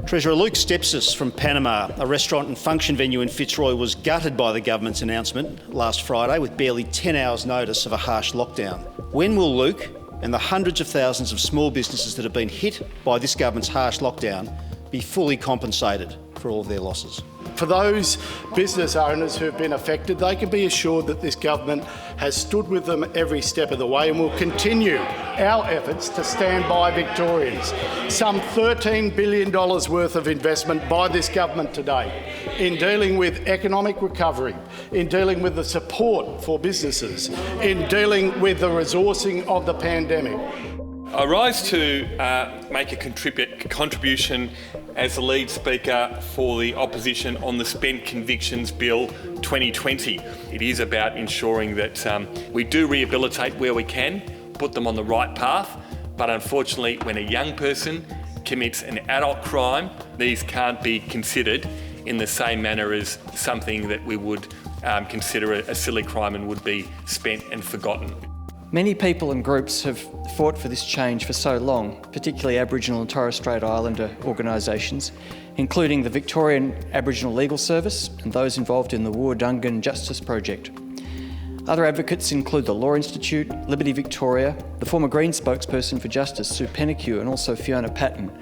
Treasurer Luke Stepsis from Panama, a restaurant and function venue in Fitzroy, was gutted by the government's announcement last Friday with barely 10 hours' notice of a harsh lockdown. When will Luke and the hundreds of thousands of small businesses that have been hit by this government's harsh lockdown be fully compensated for all of their losses? For those business owners who have been affected, they can be assured that this government has stood with them every step of the way and will continue our efforts to stand by Victorians. Some $13 billion worth of investment by this government today in dealing with economic recovery, in dealing with the support for businesses, in dealing with the resourcing of the pandemic. I rise to make a contribution as the lead speaker for the opposition on the Spent Convictions Bill 2020. It is about ensuring that we do rehabilitate where we can, put them on the right path, but unfortunately when a young person commits an adult crime, these can't be considered in the same manner as something that we would consider a silly crime and would be spent and forgotten. Many people and groups have fought for this change for so long, particularly Aboriginal and Torres Strait Islander organisations, including the Victorian Aboriginal Legal Service and those involved in the Woordungan Justice Project. Other advocates include the Law Institute, Liberty Victoria, the former Greens spokesperson for Justice, Sue Pennicue, and also Fiona Patton,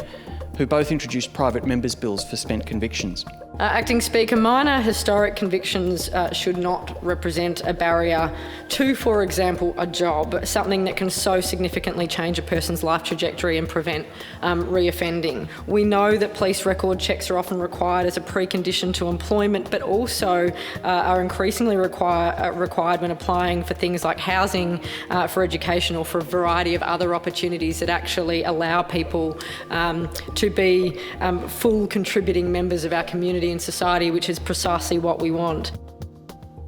who both introduced private members' bills for spent convictions. Acting Speaker, minor historic convictions should not represent a barrier to, for example, a job, something that can so significantly change a person's life trajectory and prevent reoffending. We know that police record checks are often required as a precondition to employment, but also are increasingly required when applying for things like housing, for education, or for a variety of other opportunities that actually allow people to be full contributing members of our community and society, which is precisely what we want.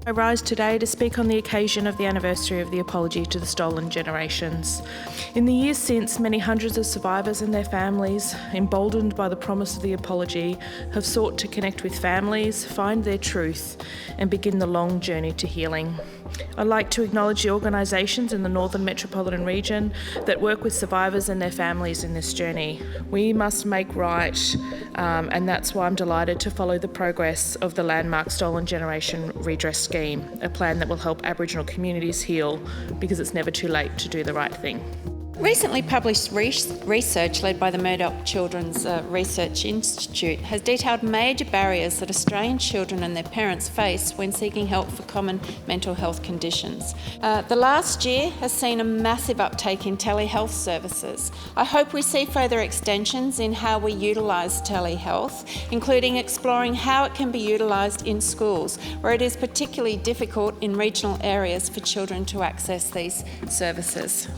I rise today to speak on the occasion of the anniversary of the apology to the stolen generations. In the years since, many hundreds of survivors and their families, emboldened by the promise of the apology, have sought to connect with families, find their truth, and begin the long journey to healing. I'd like to acknowledge the organisations in the Northern Metropolitan Region that work with survivors and their families in this journey. We must make right, and that's why I'm delighted to follow the progress of the landmark Stolen Generation Redress Scheme, a plan that will help Aboriginal communities heal, because it's never too late to do the right thing. Recently published research led by the Murdoch Children's Research Institute has detailed major barriers that Australian children and their parents face when seeking help for common mental health conditions. The last year has seen a massive uptake in telehealth services. I hope we see further extensions in how we utilise telehealth, including exploring how it can be utilised in schools, where it is particularly difficult in regional areas for children to access these services.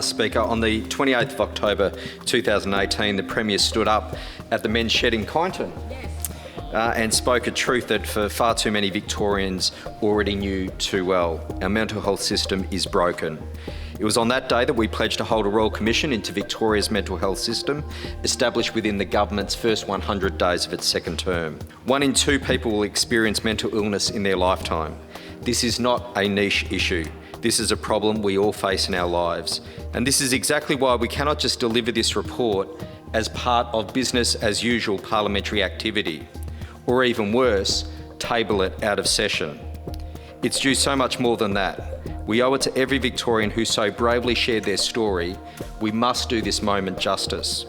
Speaker, on the 28th of October 2018, the Premier stood up at the Men's Shed in Kyneton and spoke a truth that for far too many Victorians already knew too well. Our mental health system is broken. It was on that day that we pledged to hold a Royal Commission into Victoria's mental health system, established within the government's first 100 days of its second term. 1 in 2 people will experience mental illness in their lifetime. This is not a niche issue. This is a problem we all face in our lives. And this is exactly why we cannot just deliver this report as part of business as usual parliamentary activity, or even worse, table it out of session. It's due so much more than that. We owe it to every Victorian who so bravely shared their story. We must do this moment justice.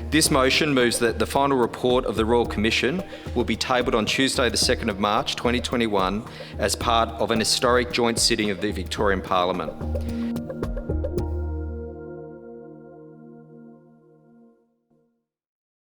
This motion moves that the final report of the Royal Commission will be tabled on Tuesday the 2nd of March 2021 as part of an historic joint sitting of the Victorian Parliament.